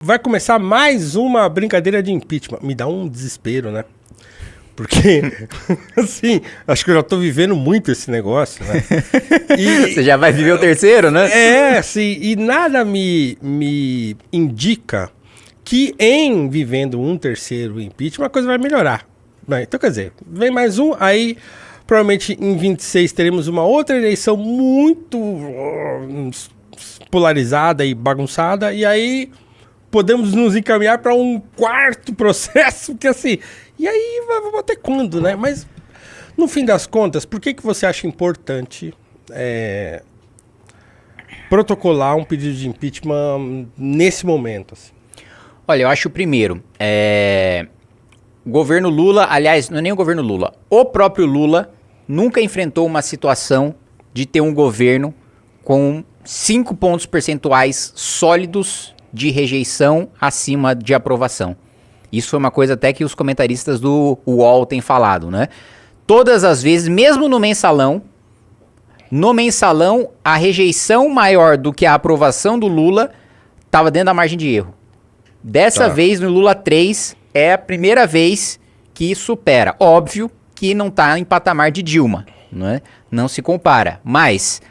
Vai começar mais uma brincadeira de impeachment. Me dá um desespero, né? Porque, assim, acho que eu já tô vivendo muito esse negócio, né? Você já vai viver o terceiro, né? Assim, e nada me indica que em vivendo um terceiro impeachment a coisa vai melhorar. Né? Então, quer dizer, vem mais um, aí provavelmente em 26 teremos uma outra eleição muito polarizada e bagunçada, e aí podemos nos encaminhar para um quarto processo, que assim, e aí vamos até quando, né? Mas, no fim das contas, por que você acha importante protocolar um pedido de impeachment nesse momento? Assim? Olha, eu acho primeiro, o governo Lula, aliás, não é nem o governo Lula, o próprio Lula nunca enfrentou uma situação de ter um governo com 5 pontos percentuais sólidos de rejeição acima de aprovação. Isso foi uma coisa até que os comentaristas do UOL têm falado, né? Todas as vezes, mesmo no mensalão, a rejeição maior do que a aprovação do Lula estava dentro da margem de erro. Dessa vez, no Lula 3, é a primeira vez que supera. Óbvio que não está em patamar de Dilma, né? Não se compara. Mas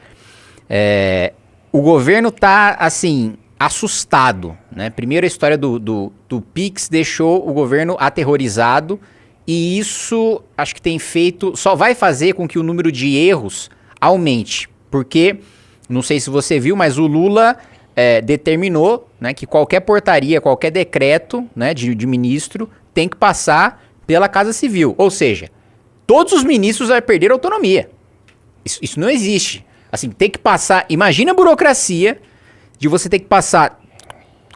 o governo está, assim, assustado, né? Primeiro, a história do Pix deixou o governo aterrorizado e isso, acho que tem feito, só vai fazer com que o número de erros aumente. Porque, não sei se você viu, mas o Lula determinou, né, que qualquer portaria, qualquer decreto, né, de ministro tem que passar pela Casa Civil. Ou seja, todos os ministros vão perder autonomia. Isso não existe. Assim, tem que passar... Imagina a burocracia de você ter que passar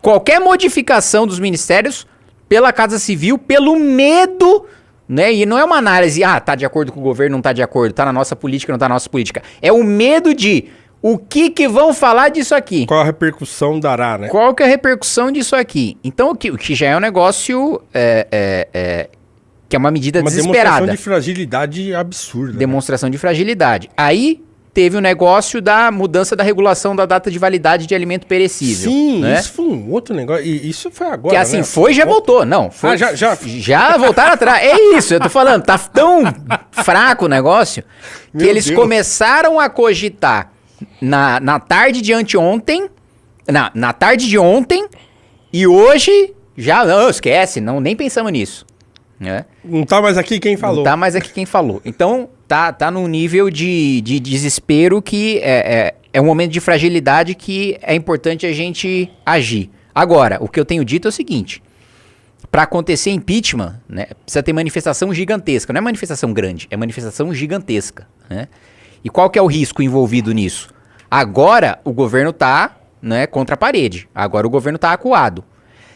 qualquer modificação dos ministérios pela Casa Civil, pelo medo, né? E não é uma análise, tá de acordo com o governo, não tá de acordo, tá na nossa política, não tá na nossa política. É o medo de o que vão falar disso aqui. Qual a repercussão dará, né? Qual que é a repercussão disso aqui? Então, o que já é um negócio... que é uma medida desesperada. Demonstração de fragilidade absurda. Demonstração de fragilidade. Aí teve o negócio da mudança da regulação da data de validade de alimento perecível. Sim, né? Isso foi um outro negócio. E isso foi agora, que assim, né? foi e já voltou. Não, foi, já voltaram atrás. É isso, eu tô falando. Tá tão fraco o negócio que eles começaram a cogitar na tarde de anteontem, na tarde de ontem, e hoje já, não, esquece, nem pensamos nisso. Né? Não tá mais aqui quem falou. Não tá mais aqui quem falou. Então, tá num nível de desespero que é um momento de fragilidade que é importante a gente agir. Agora, o que eu tenho dito é o seguinte, para acontecer impeachment, né, precisa ter manifestação gigantesca. Não é manifestação grande, é manifestação gigantesca. Né? E qual que é o risco envolvido nisso? Agora, o governo tá, né, contra a parede. Agora o governo tá acuado.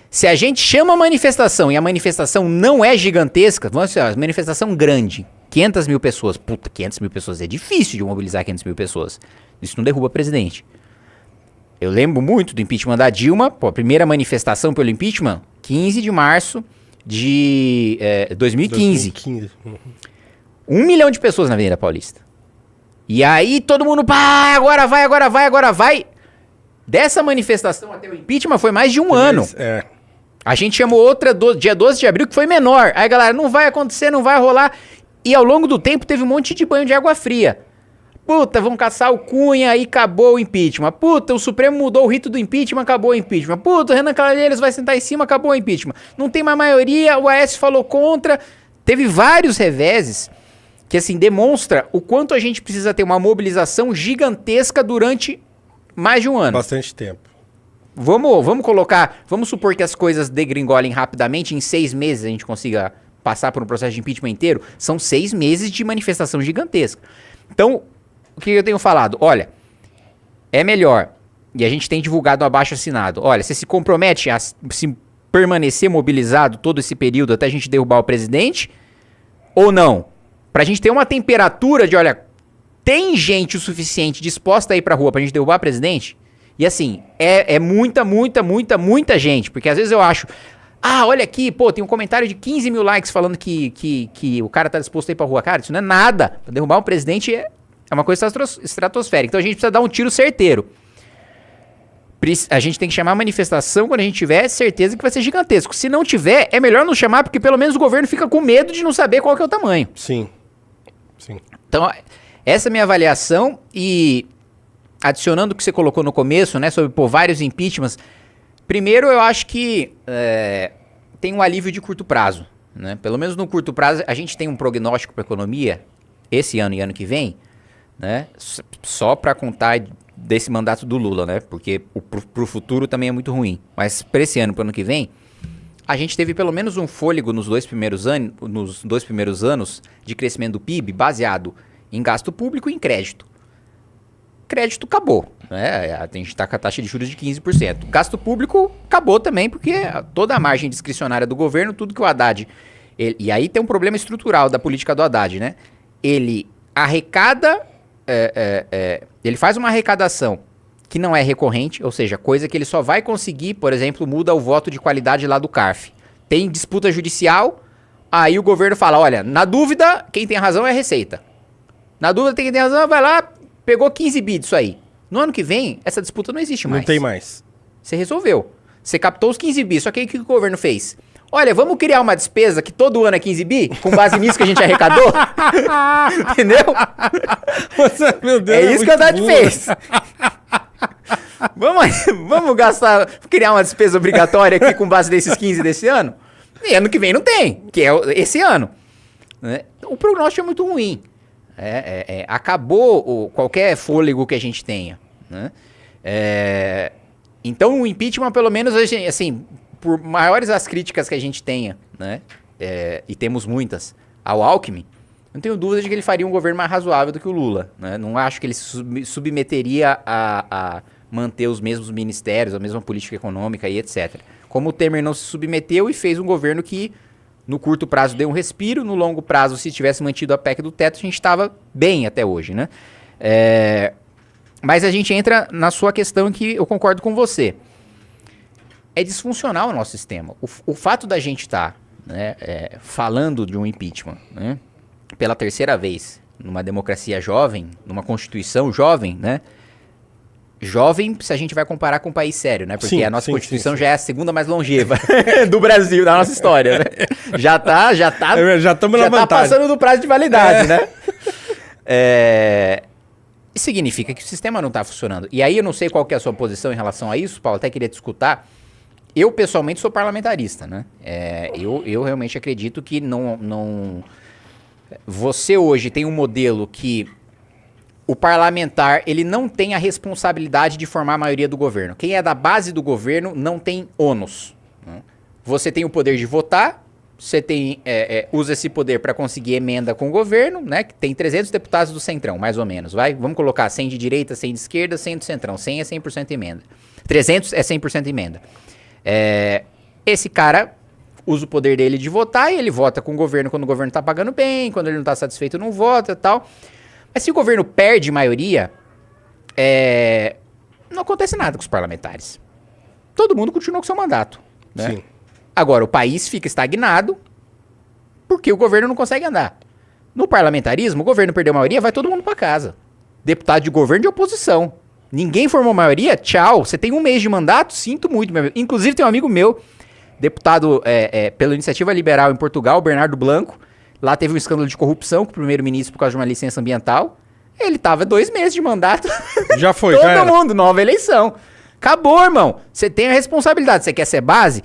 Se a gente chama a manifestação e a manifestação não é gigantesca, vamos dizer, manifestação grande, 500 mil pessoas. Puta, 500 mil pessoas é difícil de mobilizar 500 mil pessoas. Isso não derruba presidente. Eu lembro muito do impeachment da Dilma, a primeira manifestação pelo impeachment, 15 de março de 2015. 1 milhão de pessoas na Avenida Paulista. E aí todo mundo, agora vai. Dessa manifestação até o impeachment foi mais de um ano. A gente chamou outra dia 12 de abril que foi menor. Aí, galera, não vai acontecer, não vai rolar. E ao longo do tempo teve um monte de banho de água fria. Puta, vão caçar o Cunha e acabou o impeachment. Puta, o Supremo mudou o rito do impeachment, acabou o impeachment. Puta, o Renan Calheiros vai sentar em cima, acabou o impeachment. Não tem mais maioria, o Aécio falou contra. Teve vários reveses que, assim, demonstra o quanto a gente precisa ter uma mobilização gigantesca durante mais de um ano. Bastante tempo. Vamos supor que as coisas degringolem rapidamente, em 6 meses a gente consiga passar por um processo de impeachment inteiro. São 6 meses de manifestação gigantesca. Então, o que eu tenho falado? Olha, é melhor, e a gente tem divulgado um abaixo-assinado, olha, você se compromete a se permanecer mobilizado todo esse período até a gente derrubar o presidente, ou não? Pra gente ter uma temperatura de, olha, tem gente o suficiente disposta a ir pra rua pra gente derrubar o presidente? E assim, é muita gente, porque às vezes eu acho, olha aqui, tem um comentário de 15 mil likes falando que o cara tá disposto a ir pra rua. Cara, isso não é nada. Pra derrubar um presidente é uma coisa estratosférica. Então a gente precisa dar um tiro certeiro. A gente tem que chamar a manifestação quando a gente tiver certeza que vai ser gigantesco. Se não tiver, é melhor não chamar, porque pelo menos o governo fica com medo de não saber qual que é o tamanho. Sim. Sim. Então, essa é a minha avaliação e adicionando o que você colocou no começo, né, sobre vários impeachments, primeiro eu acho que tem um alívio de curto prazo, né? Pelo menos no curto prazo, a gente tem um prognóstico para a economia, esse ano e ano que vem, né, só para contar desse mandato do Lula, né, porque pro futuro também é muito ruim, mas para esse ano, para o ano que vem, a gente teve pelo menos um fôlego nos dois primeiros anos de crescimento do PIB baseado em gasto público e em crédito. Crédito acabou, né? A gente está com a taxa de juros de 15%. Gasto público acabou também, porque toda a margem discricionária do governo, tudo que o Haddad... e aí tem um problema estrutural da política do Haddad, né? Ele arrecada... ele faz uma arrecadação que não é recorrente, ou seja, coisa que ele só vai conseguir, por exemplo, muda o voto de qualidade lá do CARF. Tem disputa judicial, aí o governo fala, olha, na dúvida, quem tem razão é a Receita. Na dúvida, quem tem razão, vai lá, pegou 15 bi disso aí. No ano que vem, essa disputa não existe mais. Não tem mais. Você resolveu. Você captou os 15 bi, só que aí o que o governo fez? Olha, vamos criar uma despesa que todo ano é 15 bi, com base nisso que a gente arrecadou? Entendeu? Nossa, meu Deus, é isso que o Haddad fez. Vamos gastar, criar uma despesa obrigatória aqui com base nesses 15 desse ano? E ano que vem não tem, que é esse ano. Né? O prognóstico é muito ruim. Acabou qualquer fôlego que a gente tenha. Né? Então o impeachment, pelo menos, assim, por maiores as críticas que a gente tenha, né? E temos muitas, ao Alckmin, não tenho dúvida de que ele faria um governo mais razoável do que o Lula. Né? Não acho que ele se submeteria a manter os mesmos ministérios, a mesma política econômica e etc. Como o Temer não se submeteu e fez um governo que, no curto prazo, deu um respiro, no longo prazo, se tivesse mantido a PEC do teto, a gente estava bem até hoje. Né? Mas a gente entra na sua questão que eu concordo com você. É disfuncional o nosso sistema. O fato da gente estar falando de um impeachment, né, pela terceira vez, numa democracia jovem, numa constituição jovem, né? Jovem, se a gente vai comparar com um país sério, né? Porque a nossa Constituição já é a segunda mais longeva do Brasil, da nossa história, né? Já tá passando do prazo de validade, né? Isso significa que o sistema não está funcionando. E aí eu não sei qual que é a sua posição em relação a isso, Paulo, até queria te escutar. Eu, pessoalmente, sou parlamentarista, né? Eu realmente acredito que não... Você hoje tem um modelo que o parlamentar, ele não tem a responsabilidade de formar a maioria do governo. Quem é da base do governo não tem ônus. Né? Você tem o poder de votar, você tem, usa esse poder para conseguir emenda com o governo, né? Que tem 300 deputados do Centrão, mais ou menos. Vamos colocar 100 de direita, 100 de esquerda, 100 do Centrão. 100 é 100% emenda. 300 é 100% emenda. Esse cara usa o poder dele de votar e ele vota com o governo quando o governo tá pagando bem, quando ele não tá satisfeito não vota e tal. Mas se o governo perde maioria, não acontece nada com os parlamentares. Todo mundo continua com seu mandato. Né? Sim. Agora, o país fica estagnado porque o governo não consegue andar. No parlamentarismo, o governo perdeu maioria, vai todo mundo para casa. Deputado de governo de oposição. Ninguém formou maioria? Tchau. Você tem um mês de mandato? Sinto muito, meu amigo. Inclusive, tem um amigo meu, deputado pela Iniciativa Liberal em Portugal, Bernardo Blanco. Lá teve um escândalo de corrupção com o primeiro-ministro por causa de uma licença ambiental. Ele tava 2 meses de mandato. Já foi, todo já mundo, nova eleição. Acabou, irmão. Você tem a responsabilidade. Você quer ser base?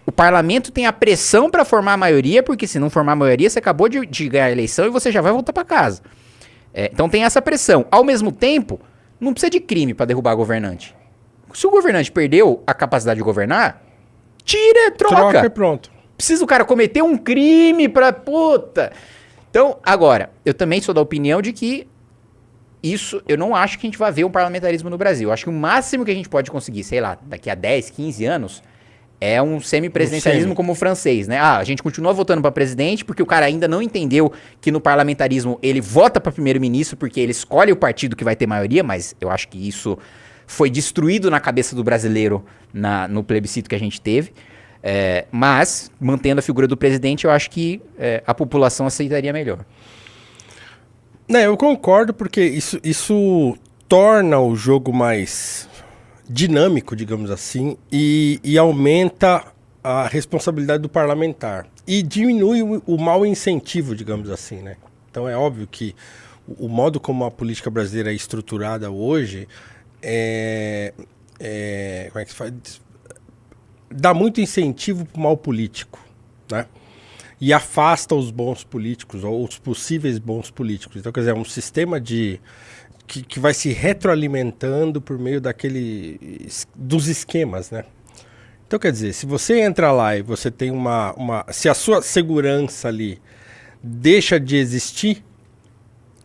O parlamento tem a pressão para formar a maioria, porque se não formar a maioria, você acabou de ganhar a eleição e você já vai voltar para casa. Então tem essa pressão. Ao mesmo tempo, não precisa de crime para derrubar governante. Se o governante perdeu a capacidade de governar, tira, troca e pronto. Precisa o cara cometer um crime pra... Puta! Então, agora, eu também sou da opinião de que isso... Eu não acho que a gente vai ver um parlamentarismo no Brasil. Eu acho que o máximo que a gente pode conseguir, sei lá, daqui a 10, 15 anos, é um semipresidencialismo como o francês, né? A gente continua votando pra presidente porque o cara ainda não entendeu que no parlamentarismo ele vota pra primeiro-ministro porque ele escolhe o partido que vai ter maioria, mas eu acho que isso foi destruído na cabeça do brasileiro no plebiscito que a gente teve. Mas, mantendo a figura do presidente, eu acho que a população aceitaria melhor. Eu concordo, porque isso torna o jogo mais dinâmico, digamos assim, e aumenta a responsabilidade do parlamentar. E diminui o mau incentivo, digamos assim, né? Então é óbvio que o modo como a política brasileira é estruturada hoje como é que se faz? Dá muito incentivo para o mal político, né? E afasta os bons políticos, ou os possíveis bons políticos. Então, quer dizer, é um sistema que vai se retroalimentando por meio dos esquemas, né? Então, quer dizer, se você entra lá e você tem se a sua segurança ali deixa de existir,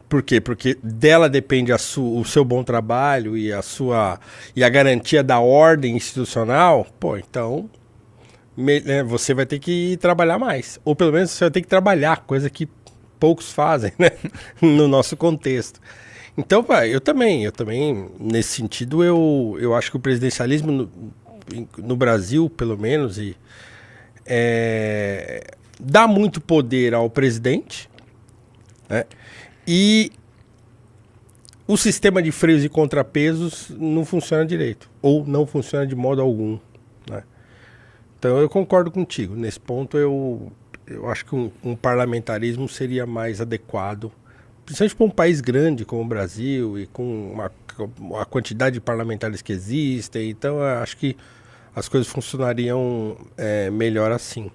por quê? Porque dela depende o seu bom trabalho e a garantia da ordem institucional, pô, então você vai ter que trabalhar mais. Ou pelo menos você vai ter que trabalhar, coisa que poucos fazem, né? No nosso contexto. Então, eu também, nesse sentido, eu acho que o presidencialismo no Brasil, pelo menos, dá muito poder ao presidente, né? E o sistema de freios e contrapesos não funciona direito, ou não funciona de modo algum, né? Então eu concordo contigo. Nesse ponto eu acho que um parlamentarismo seria mais adequado, principalmente para um país grande como o Brasil e com a quantidade de parlamentares que existem. Então eu acho que as coisas funcionariam melhor assim.